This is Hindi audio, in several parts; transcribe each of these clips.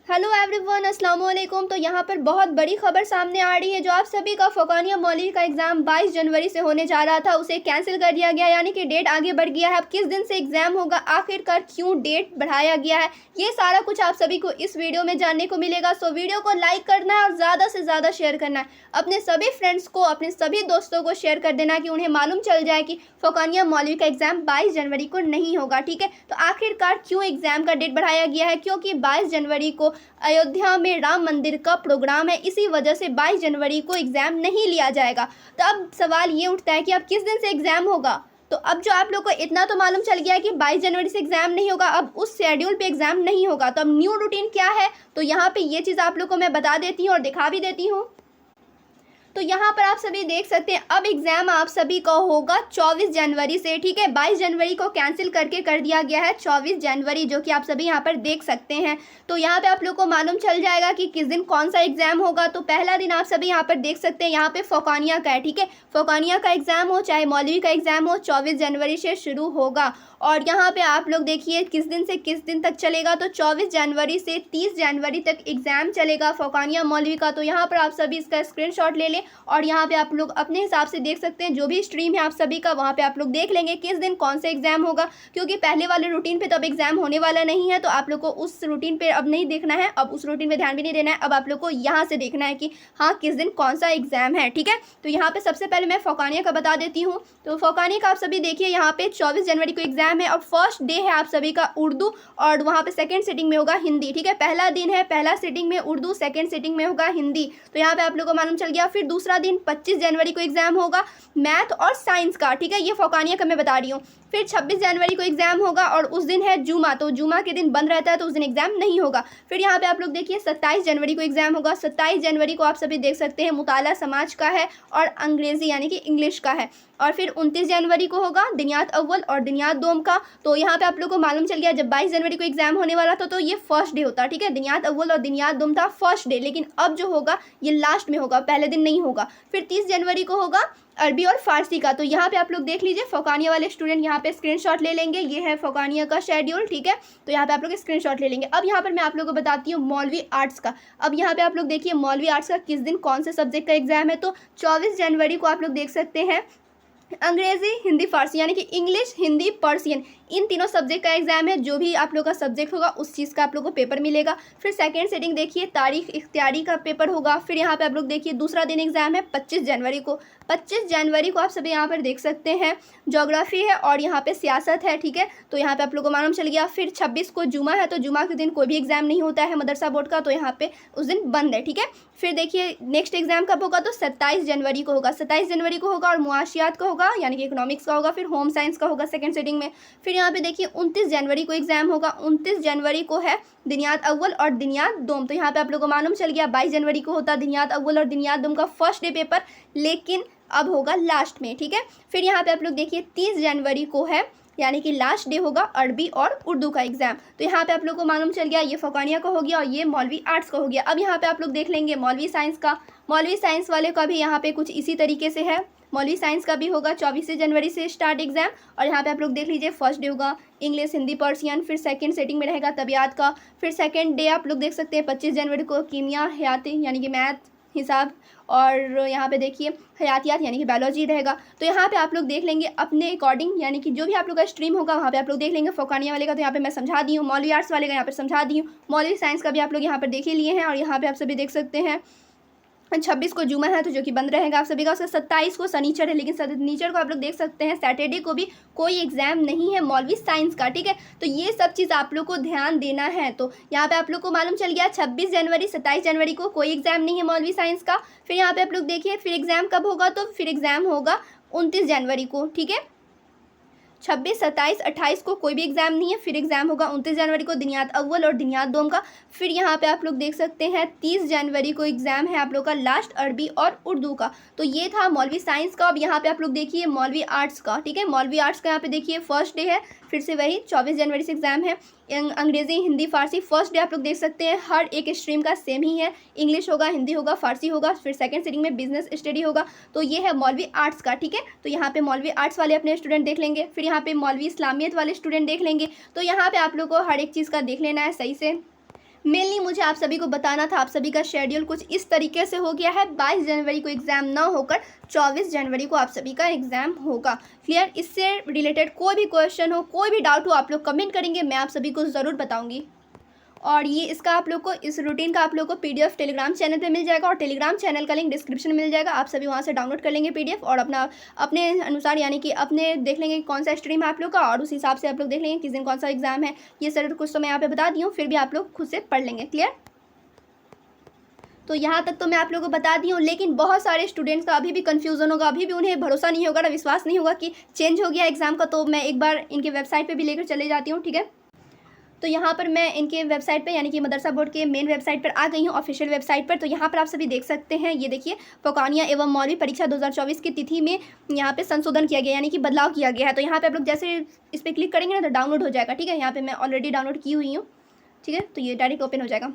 हेलो एवरीवन, अस्सलाम वालेकुम। तो यहाँ पर बहुत बड़ी खबर सामने आ रही है। जो आप सभी का फ़ौक़ानिया मौलवी का एग्ज़ाम 22 जनवरी से होने जा रहा था, उसे कैंसिल कर दिया गया, यानी कि डेट आगे बढ़ गया है। अब किस दिन से एग्ज़ाम होगा, आखिरकार क्यों डेट बढ़ाया गया है, ये सारा कुछ आप सभी को इस वीडियो में जानने को मिलेगा। सो वीडियो को लाइक करना है और ज़्यादा से ज़्यादा शेयर करना है। अपने सभी फ्रेंड्स को, अपने सभी दोस्तों को शेयर कर देना कि उन्हें मालूम चल जाए कि फ़ौक़ानिया मौलवी का एग्ज़ाम 22 जनवरी को नहीं होगा। ठीक है, तो आखिरकार क्यों एग्ज़ाम का डेट बढ़ाया गया है? क्योंकि 22 जनवरी को अयोध्या में राम मंदिर का प्रोग्राम है, इसी वजह से 22 जनवरी को एग्ज़ाम नहीं लिया जाएगा। तो अब सवाल ये उठता है कि अब किस दिन से एग्ज़ाम होगा। तो अब जो आप लोग को इतना तो मालूम चल गया है कि 22 जनवरी से एग्ज़ाम नहीं होगा, अब उस शेड्यूल पे एग्ज़ाम नहीं होगा। तो अब न्यू रूटीन क्या है, तो यहाँ पे ये चीज़ आप लोग को मैं बता देती हूँ और दिखा भी देती हूँ। तो यहाँ पर आप सभी देख सकते हैं, अब एग्ज़ाम आप सभी का होगा 24 जनवरी से। ठीक है, 22 जनवरी को कैंसिल करके कर दिया गया है 24 जनवरी, जो कि आप सभी यहाँ पर देख सकते हैं। तो यहाँ पे आप लोग को मालूम चल जाएगा कि किस दिन कौन सा एग्ज़ाम होगा। तो पहला दिन आप सभी यहाँ पर देख सकते हैं, यहाँ पे फ़ौक़ानिया का है। ठीक है, फ़ौक़ानिया का एग्ज़ाम हो चाहे मौलवी का एग्ज़ाम हो, 24 जनवरी से शुरू होगा। और यहाँ पे आप लोग देखिए किस दिन से किस दिन तक चलेगा। तो 24 जनवरी से 30 जनवरी तक एग्ज़ाम चलेगा फ़ौक़ानिया मौलवी का। तो यहाँ पर आप सभी इसका स्क्रीनशॉट ले लें और यहाँ पे आप लोग अपने हिसाब से देख सकते हैं। जो भी स्ट्रीम है आप सभी का, वहाँ पे आप लोग देख लेंगे किस दिन कौन सा एग्ज़ाम होगा, क्योंकि पहले वाले रूटीन पे तो अब एग्ज़ाम होने वाला नहीं है। तो आप लोग को उस रूटीन पे अब नहीं देखना है, अब उस रूटीन पे ध्यान भी नहीं देना है। अब आप लोग को यहाँ से देखना है कि हाँ किस दिन कौन सा एग्ज़ाम है। ठीक है, तो यहाँ पर सबसे पहले मैं फ़ौक़ानिया का बता देती हूँ। तो फ़ौक़ानिया का आप सभी देखिए, यहाँ पे 24 जनवरी को एग्ज़ाम है और फर्स्ट डे है आप सभी का उर्दू, और वहाँ पे सेकंड सिटिंग में होगा हिंदी। ठीक है, पहला दिन है, पहला सिटिंग में उर्दू, सेकंड सिटिंग में होगा हिंदी। तो यहाँ पे आप लोगों को मालूम चल गया। फिर दूसरा दिन 25 जनवरी को एग्ज़ाम होगा मैथ और साइंस का। ठीक है, ये फ़ौक़ानिया का मैं बता रही हूँ। फिर 26 जनवरी को एग्ज़ाम होगा और उस दिन है जुमा, तो जुमा के दिन बंद रहता है, तो उस दिन एग्ज़ाम नहीं होगा। फिर यहाँ पे आप लोग देखिए 27 जनवरी को एग्ज़ाम होगा। 27 जनवरी को आप सभी देख सकते हैं मुताला समाज का है और अंग्रेज़ी यानी कि इंग्लिश का है। और फिर 29 जनवरी को होगा दिनियात अव्वल और दिनियात दोम का। तो यहाँ पे आप लोग को मालूम चल गया, जब 22 जनवरी को एग्ज़ाम होने वाला था तो ये फर्स्ट डे होता। ठीक है, दिनियात अव्वल और दिनियात दोम था फर्स्ट डे, लेकिन अब जो होगा ये लास्ट में होगा, पहले दिन नहीं होगा। फिर 30 जनवरी को होगा अरबी और फ़ारसी का। तो यहाँ पे आप लोग देख लीजिए, फ़ौक़ानिया वाले स्टूडेंट यहाँ पे स्क्रीनशॉट ले लेंगे। ये है फ़ौक़ानिया का शेड्यूल। ठीक है, तो यहाँ पे आप लोग स्क्रीनशॉट ले लेंगे। अब यहाँ पर मैं आप लोगों को बताती हूँ मौलवी आर्ट्स का। अब यहाँ पे आप लोग देखिए मौलवी आर्ट्स का किस दिन कौन से सब्जेक्ट का एग्ज़ाम है। तो 24 जनवरी को आप लोग देख सकते हैं अंग्रेज़ी, हिंदी, फ़ारसी यानी कि इंग्लिश, हिंदी, पर्सियन, इन तीनों सब्जेक्ट का एग्ज़ाम है। जो भी आप लोग का सब्जेक्ट होगा उस चीज़ का आप लोग को पेपर मिलेगा। फिर सेकंड सेटिंग देखिए तारीख इख्तियारी का पेपर होगा। फिर यहाँ पे आप लोग देखिए दूसरा दिन एग्ज़ाम है 25 जनवरी को। 25 जनवरी को आप सभी यहाँ पर देख सकते हैं ज्योग्राफी है और यहाँ पे सियासत है। ठीक है, तो यहाँ पे आप लोग को मालूम चल गया। फिर 26 को जुमा है, तो जुमा के दिन कोई भी एग्ज़ाम नहीं होता है मदरसा बोर्ड का, तो यहाँ पे उस दिन बंद है। ठीक है, फिर देखिए नेक्स्ट एग्ज़ाम कब होगा, तो 27 जनवरी को होगा। 27 जनवरी को होगा और मुआशियात का होगा यानी कि इकोनॉमिक्स का होगा। फिर होम साइंस का होगा सेकंड सेटिंग में। फिर यहाँ पे देखिए 29 जनवरी को एग्ज़ाम होगा। 29 जनवरी को है दिनियात अव्वल और दिनियात दोम। तो यहाँ पे आप लोगों को मालूम चल गया 22 जनवरी को होता दिनियात अव्वल और दिनियात दोम का फर्स्ट डे पेपर, लेकिन अब होगा लास्ट में। ठीक है, फिर यहाँ पे आप लोग देखिए 30 जनवरी को है यानी कि लास्ट डे होगा अरबी और उर्दू का एग्ज़ाम। तो यहाँ पे आप लोग को मालूम चल गया, ये फ़ौक़ानिया का हो गया और ये मौलवी आर्ट्स का हो गया। अब यहाँ पे आप लोग देख लेंगे मौलवी साइंस का। मौलवी साइंस वाले का भी यहाँ पे कुछ इसी तरीके से है। मौलवी साइंस का भी होगा 24 जनवरी से स्टार्ट एग्ज़ाम, और यहाँ पे आप लोग देख लीजिए फर्स्ट डे होगा इंग्लिश, हिंदी, पर्सियन। फिर सेकंड सेटिंग में रहेगा तबियात का। फिर सेकंड डे आप लोग देख सकते हैं 25 जनवरी को कीमिया, हयाती यानी कि मैथ, हिसाब, और यहाँ पे देखिए हयातियात यानी कि बायोलॉजी रहेगा। तो यहाँ पे आप लोग देख लेंगे अपने अकॉर्डिंग, यानी कि जो भी आप लोग का स्ट्रीम होगा वहाँ पे आप लोग देख लेंगे। फ़ौक़ानिया वाले का तो यहाँ पे मैं समझा दी हूँ, मौलवी आर्ट्स वाले का यहाँ पर समझा दी हूँ, मौलवी साइंस का भी आप लोग यहाँ पर देख ही लिए हैं। और यहाँ पे आप सभी देख सकते हैं 26 को जुमा है, तो जो कि बंद रहेगा आप सभी का। उसका 27 को शनिचर है, लेकिन शनिचर को आप लोग देख सकते हैं सैटरडे को भी कोई एग्ज़ाम नहीं है मौलवी साइंस का। ठीक है, तो ये सब चीज़ आप लोग को ध्यान देना है। तो यहाँ पे आप लोग को मालूम चल गया 26 जनवरी 27 जनवरी को कोई एग्ज़ाम नहीं है मौलवी साइंस का। फिर यहाँ पे आप लोग देखिए फिर एग्ज़ाम कब होगा, तो फिर एग्ज़ाम होगा 29 जनवरी को। ठीक है, 26, 27, 28 को कोई भी एग्ज़ाम नहीं है। फिर एग्ज़ाम होगा 29 जनवरी को दिनियात अव्वल और दिनियात दोम का। फिर यहाँ पे आप लोग देख सकते हैं 30 जनवरी को एग्ज़ाम है आप लोग का लास्ट अरबी और उर्दू का। तो ये था मौलवी साइंस का। अब यहाँ पे आप लोग देखिए मौलवी आर्ट्स का। ठीक है, मौलवी आर्ट्स का यहाँ पे देखिए फर्स्ट डे है, फिर से वही 24 जनवरी से एग्ज़ाम है। अंग्रेज़ी, हिंदी, फ़ारसी फर्स्ट डे आप लोग देख सकते हैं हर एक स्ट्रीम का सेम ही है। इंग्लिश होगा, हिंदी होगा, फ़ारसी होगा। फिर सेकंड सिटिंग में बिजनेस स्टडी होगा। तो ये है मौलवी आर्ट्स का। ठीक है, तो यहाँ पे मौलवी आर्ट्स वाले अपने स्टूडेंट देख लेंगे। फिर यहाँ पे मौलवी इस्लामियत वाले स्टूडेंट देख लेंगे। तो यहाँ पे आप लोग को हर एक चीज़ का देख लेना है सही से। मेनली मुझे आप सभी को बताना था, आप सभी का शेड्यूल कुछ इस तरीके से हो गया है। 22 जनवरी को एग्ज़ाम ना होकर 24 जनवरी को आप सभी का एग्ज़ाम होगा। क्लियर? इससे रिलेटेड कोई भी क्वेश्चन हो, कोई भी डाउट हो, आप लोग कमेंट करेंगे, मैं आप सभी को ज़रूर बताऊँगी। और ये इसका आप लोग को, इस रूटीन का आप लोग को पीडीएफ टेलीग्राम चैनल पे मिल जाएगा, और टेलीग्राम चैनल का लिंक डिस्क्रिप्शन में मिल जाएगा। आप सभी वहाँ से डाउनलोड कर लेंगे पीडीएफ, और अपने अनुसार यानी कि अपने देख लेंगे कौन सा स्ट्रीम है आप लोग का, और उस हिसाब से आप लोग देख लेंगे किस दिन कौन सा एग्जाम है। ये सारे कुछ तो मैं यहाँ पे बता दी हूँ, फिर भी आप लोग खुद से पढ़ लेंगे। क्लियर? तो यहाँ तक तो मैं आप लोगों को बता दी हूँ, लेकिन बहुत सारे स्टूडेंट्स का अभी भी कन्फ्यूज़न होगा, अभी भी उन्हें भरोसा नहीं होगा, विश्वास नहीं होगा कि चेंज हो गया एग्ज़ाम का। तो मैं एक बार इनके वेबसाइट पे भी लेकर चले जाती हूँ, ठीक है? तो यहाँ पर मैं इनके वेबसाइट पे यानी कि मदरसा बोर्ड के मेन वेबसाइट पर आ गई हूँ, ऑफिशियल वेबसाइट पर। तो यहाँ पर आप सभी देख सकते हैं, ये देखिए, फौकानिया एवं मौलवी परीक्षा 2024 की तिथि में यहाँ पे संशोधन किया गया, यानी कि बदलाव किया गया है। तो यहाँ पे आप लोग जैसे इस पर क्लिक करेंगे ना तो डाउनलोड हो जाएगा, ठीक है? यहाँ पर मैं ऑलरेडी डाउनलोड की हुई हूँ, ठीक है? तो ये डायरेक्ट ओपन हो जाएगा।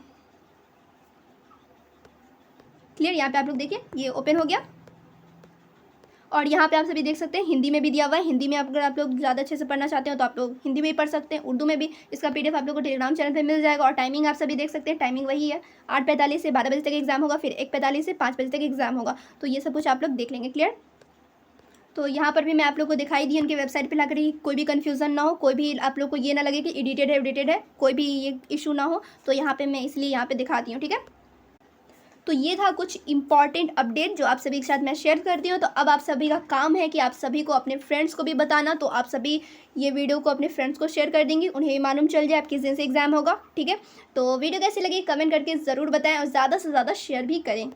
क्लियर? यहाँ पे आप लोग देखिए, ये ओपन हो गया, और यहाँ पे आप सभी देख सकते हैं हिंदी में भी दिया हुआ है। हिंदी में अगर आप लोग ज़्यादा अच्छे से पढ़ना चाहते हो तो आप लोग हिंदी में भी पढ़ सकते हैं, उर्दू में भी। इसका पीडीएफ आप लोग को टेलीग्राम चैनल पे मिल जाएगा। और टाइमिंग आप सभी देख सकते हैं, टाइमिंग वही है, 8:45 से 12 बजे तक एग्जाम होगा, फिर 1:45 से 5 बजे तक एग्जाम होगा। तो ये सब कुछ आप लोग देख लेंगे। क्लियर? तो यहाँ पर भी मैं आप लोग को दिखाई दी उनकी वेबसाइट पर लाकर, कोई भी कन्फ्यूज़न ना हो, कोई भी आप लोग को ये ना लगे कि एडिटेड है, कोई भी ये इशू ना हो। तो यहाँ पर मैं इसलिए यहाँ पर दिखाती हूँ, ठीक है? तो ये था कुछ इंपॉर्टेंट अपडेट जो आप सभी के साथ मैं शेयर करती हूँ। तो अब आप सभी का काम है कि आप सभी को अपने फ्रेंड्स को भी बताना। तो आप सभी ये वीडियो को अपने फ्रेंड्स को शेयर कर देंगे, उन्हें भी मालूम चल जाए आप किस दिन से एग्ज़ाम होगा, ठीक है? तो वीडियो कैसी लगी कमेंट करके ज़रूर बताएं, और ज़्यादा से ज़्यादा शेयर भी करें।